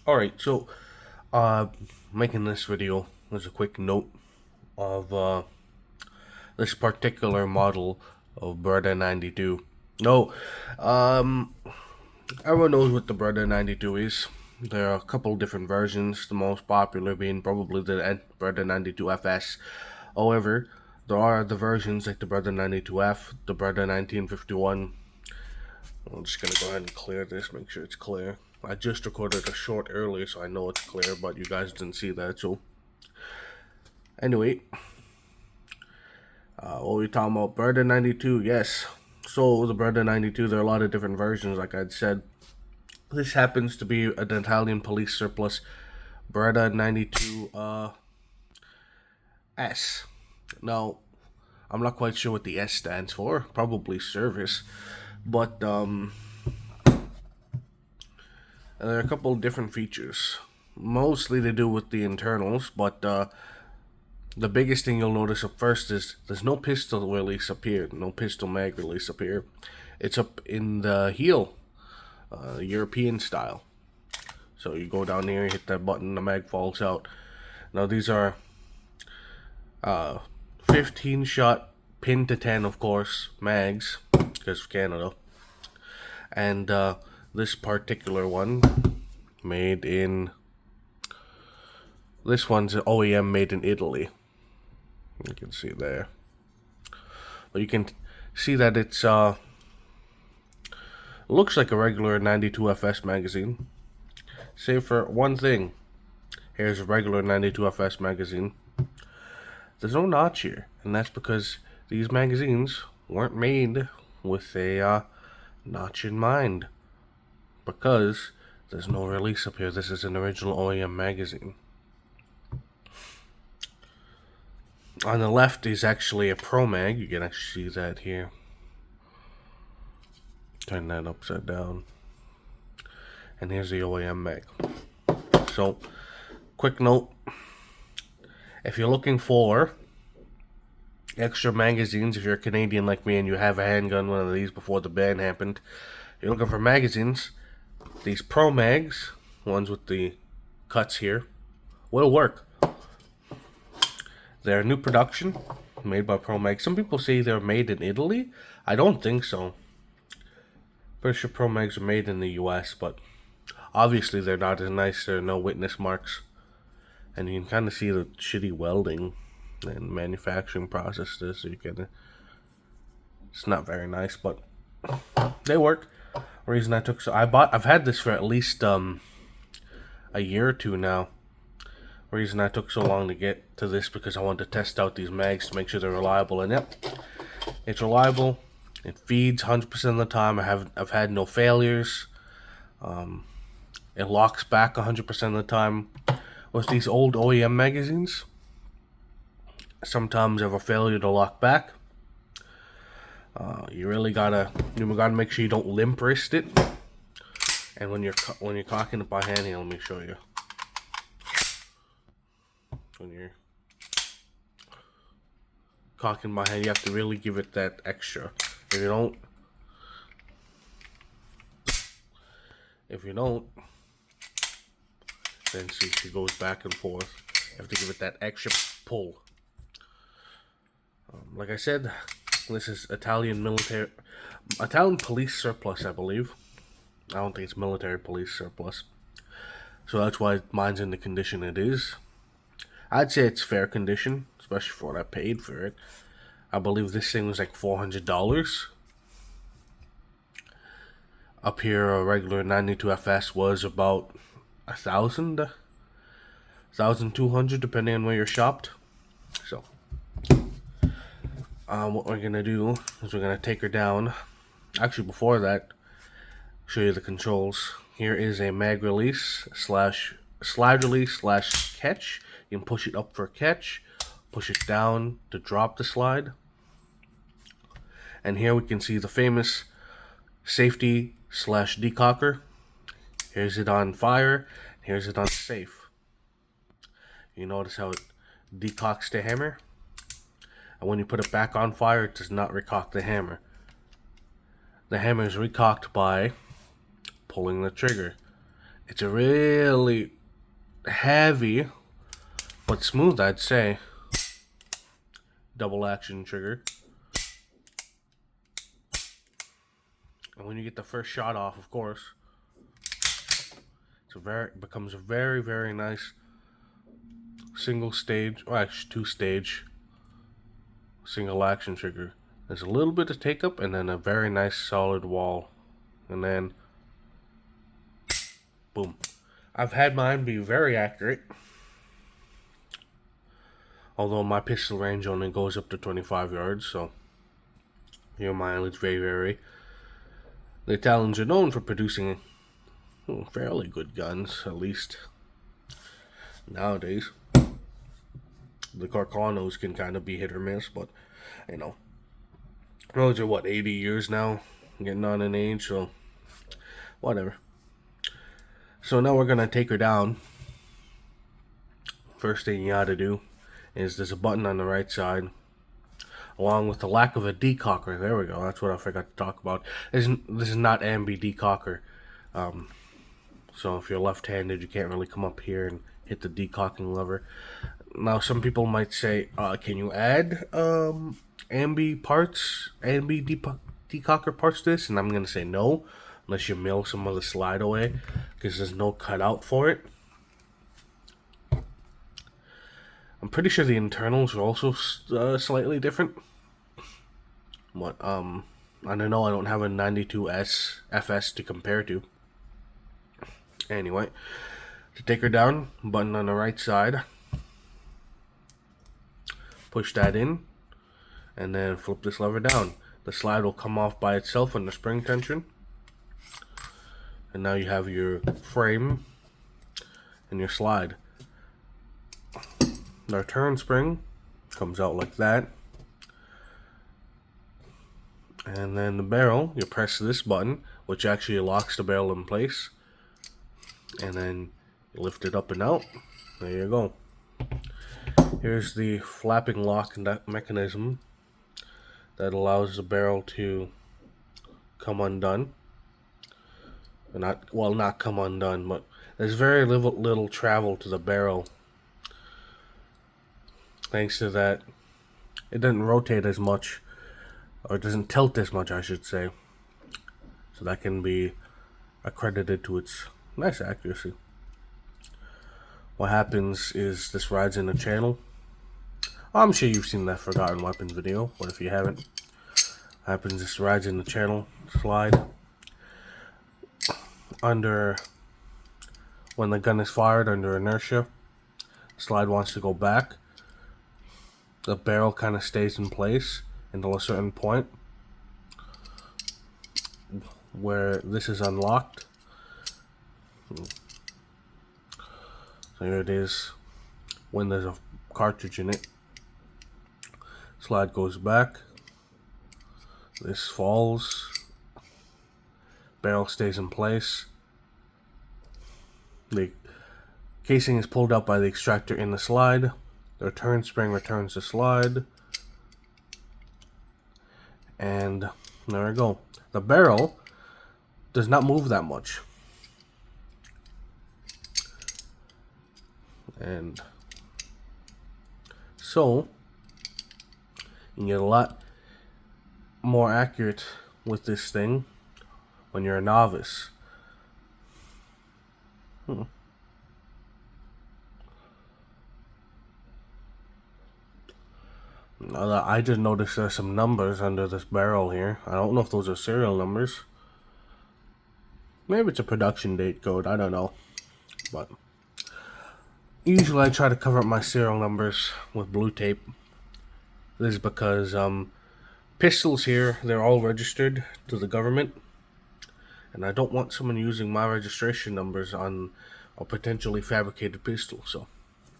Alright, so making this video is a quick note of this particular model of Beretta 92. No, um, everyone knows what the Beretta 92 is. There are a couple different versions, the most popular being probably the Beretta 92FS. However, there are other versions like the Beretta 92F, the Beretta 1951. I'm just gonna go ahead and clear this, make sure it's clear. I just recorded a short earlier, so I know it's clear, but you guys didn't see that, so. Anyway, what were we talking about? Beretta 92, yes. So, the Beretta 92, there are a lot of different versions, like I'd said. This happens to be an Italian police surplus Beretta 92 S. Now, I'm not quite sure what the S stands for, probably service, but there are a couple of different features, mostly to do with the internals, but the biggest thing you'll notice up first is there's no pistol release up here, no pistol mag release up here. It's up in the heel, European style. So you go down here, hit that button, the mag falls out. Now these are 15 shot pin to 10, of course, mags, because of Canada. And this particular one, this one's an OEM made in Italy. You can see there. But you can see that it's looks like a regular 92FS magazine. Save for one thing. Here's a regular 92FS magazine. There's no notch here, and that's because these magazines weren't made with a notch in mind. Because there's no release up here. This is an original OEM magazine. On the left is actually a Pro Mag. You can actually see that here. Turn that upside down. And here's the OEM mag. So, quick note. If you're looking for extra magazines, if you're a Canadian like me and you have a handgun, one of these before the ban happened, you're looking for magazines, these Pro Mags, ones with the cuts here, will work. They're new production, made by Pro Mag. Some people say they're made in Italy. I don't think so. Pretty sure Pro Mags are made in the US, but obviously they're not as nice. There are no witness marks. And you can kind of see the shitty welding and manufacturing process there, so you can. It's not very nice, but they work. Reason I took I've had this for at least a year or two now. Reason I took so long to get to this because I wanted to test out these mags to make sure they're reliable, and yep, it's reliable. It feeds 100% of the time. I've had no failures. It locks back 100% of the time. With these old OEM magazines, sometimes you have a failure to lock back. You really gotta make sure you don't limp wrist it. And when you're cocking it by hand, here, let me show you. When you're cocking by hand, you have to really give it that extra. If you don't, then see, she goes back and forth. You have to give it that extra pull. Like I said, this is Italian police surplus, I believe. I don't think it's military police surplus. So that's why mine's in the condition it is. I'd say it's fair condition, especially for what I paid for it. I believe this thing was like $400. Up here, a regular 92FS was about 1,200, depending on where you're shopped. So, what we're gonna do is we're gonna take her down. Actually, before that, show you the controls. Here is a mag release / slide release / catch. You can push it up for a catch, push it down to drop the slide. And here we can see the famous safety / decocker. Here's it on fire, here's it on safe. You notice how it decocks the hammer? And when you put it back on fire, it does not recock the hammer. The hammer is recocked by pulling the trigger. It's a really heavy but smooth, I'd say, double action trigger. And when you get the first shot off, of course, it becomes a very, very nice single stage, or actually 2-stage single action trigger. There's a little bit of take up and then a very nice solid wall. And then boom. I've had mine be very accurate, although my pistol range only goes up to 25 yards, so your mileage may vary. The Italians are known for producing fairly good guns, at least nowadays. The Carcanos can kind of be hit or miss, but you know, those are what, 80 years now, getting on in age, so whatever. So now we're gonna take her down. First thing you gotta do is there's a button on the right side, along with the lack of a decocker. There we go. That's what I forgot to talk about. This is not ambi decocker. So if you're left-handed, you can't really come up here and hit the decocking lever. Now, some people might say, can you add ambi decocker parts to this? And I'm gonna say no, unless you mill some of the slide away, because there's no cutout for it. I'm pretty sure the internals are also slightly different. But I don't know. I don't have a 92S FS to compare to. Anyway, to take her down, button on the right side. Push that in, and then flip this lever down. The slide will come off by itself under spring tension. And now you have your frame and your slide. The return spring comes out like that. And then the barrel, you press this button, which actually locks the barrel in place. And then you lift it up and out. There you go. Here's the flapping lock mechanism that allows the barrel to come undone. Not come undone, but there's very little travel to the barrel. Thanks to that, it doesn't rotate as much, or it doesn't tilt as much, I should say. So that can be accredited to its nice accuracy. What happens is this rides in a channel. I'm sure you've seen that Forgotten Weapons video, but if you haven't, what happens this rides in the channel slide. When the gun is fired under inertia, the slide wants to go back. The barrel kind of stays in place until a certain point where this is unlocked. So here it is when there's a cartridge in it. Slide goes back. This falls. Barrel stays in place. The casing is pulled out by the extractor in the slide. The return spring returns the slide. And there we go. The barrel does not move that much. And so you can get a lot more accurate with this thing when you're a novice. I just noticed there's some numbers under this barrel here. I don't know if those are serial numbers. Maybe it's a production date code, I don't know. But usually I try to cover up my serial numbers with blue tape. This is because pistols here, they're all registered to the government. And I don't want someone using my registration numbers on a potentially fabricated pistol. So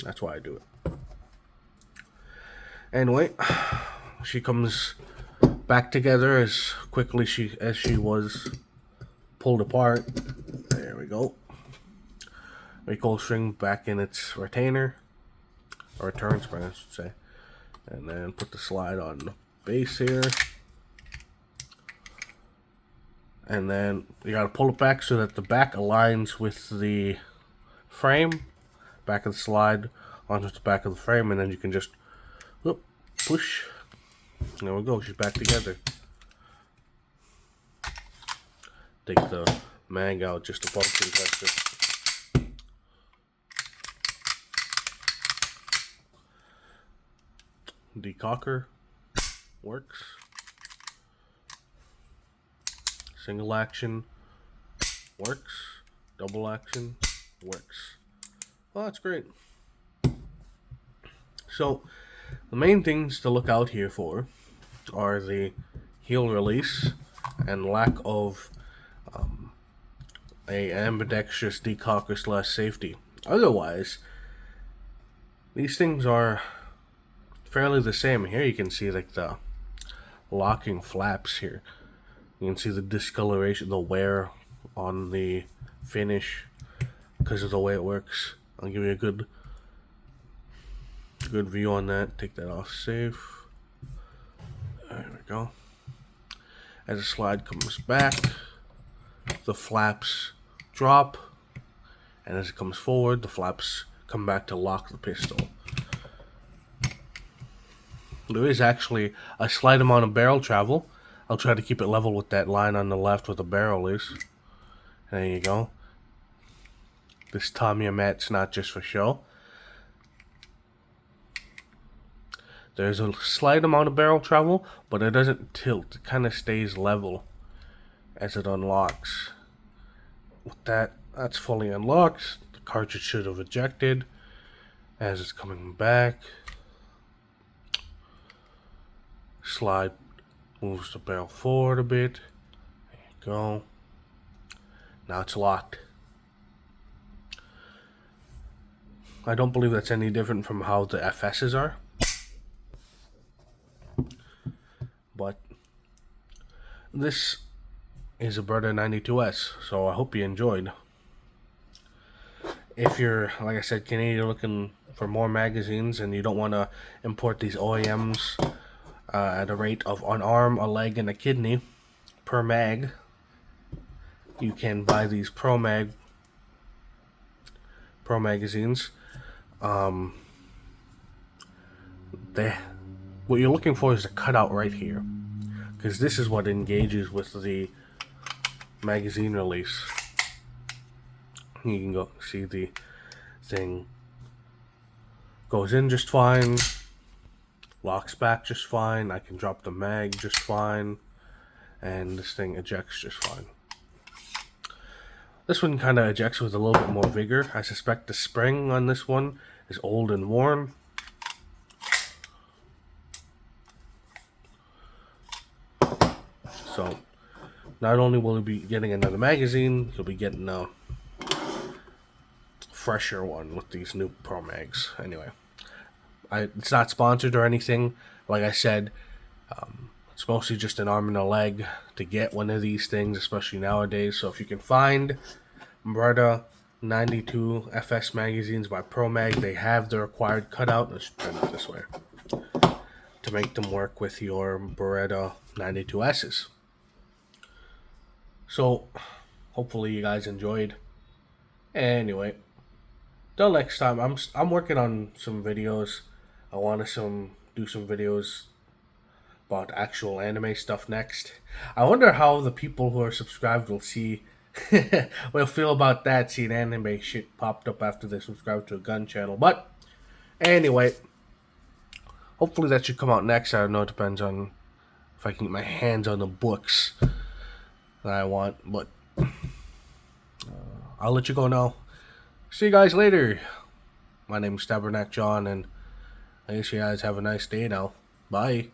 that's why I do it. Anyway, she comes back together as quickly as she was pulled apart. There we go. Recoil string back in its retainer, or return spring, I should say. And then put the slide on the base here. And then you gotta pull it back so that the back aligns with the frame, back of the slide onto the back of the frame, and then you can just push. There we go, she's back together. Take the mag out just to function test it. Decocker works. Single action works. Double action works. Well, that's great. So, the main things to look out here for are the heel release and lack of a ambidextrous decocker / safety. Otherwise, these things are fairly the same. Here you can see like the locking flaps here. You can see the discoloration, the wear on the finish because of the way it works. I'll give you a good view on that. Take that off safe. There we go. As the slide comes back, the flaps drop, and as it comes forward, the flaps come back to lock the pistol. There is actually a slight amount of barrel travel. I'll try to keep it level with that line on the left where the barrel is. There you go. This Tamiya mat's not just for show. There's a slight amount of barrel travel, but it doesn't tilt. It kind of stays level as it unlocks. With that, that's fully unlocked. The cartridge should have ejected as it's coming back. Slide moves the barrel forward a bit. There you go. Now it's locked. I don't believe that's any different from how the FSs are. But this is a Beretta 92S, so I hope you enjoyed. If you're, like I said, Canadian looking for more magazines and you don't want to import these OEMs at a rate of an arm, a leg, and a kidney per mag, you can buy these Pro magazines. What you're looking for is a cutout right here, because this is what engages with the magazine release. You can go see the thing goes in just fine, locks back just fine. I can drop the mag just fine, and this thing ejects just fine. This one kind of ejects with a little bit more vigor. I suspect the spring on this one is old and worn. So, not only will you be getting another magazine, you'll be getting a fresher one with these new Pro Mags. Anyway, it's not sponsored or anything. Like I said, it's mostly just an arm and a leg to get one of these things, especially nowadays. So if you can find Beretta 92FS magazines by Pro Mag, they have the required cutout. Let's turn it this way to make them work with your Beretta 92Ss. So, hopefully you guys enjoyed. Anyway, till next time. I'm working on some videos. I want to do some videos about actual anime stuff next. I wonder how the people who are subscribed will feel about that, seeing anime shit popped up after they subscribe to a gun channel. But anyway, hopefully that should come out next. I don't know, it depends on if I can get my hands on the books that I want, but I'll let you go now. See you guys later. My name is Tabernacle John, and I guess you guys have a nice day now. Bye.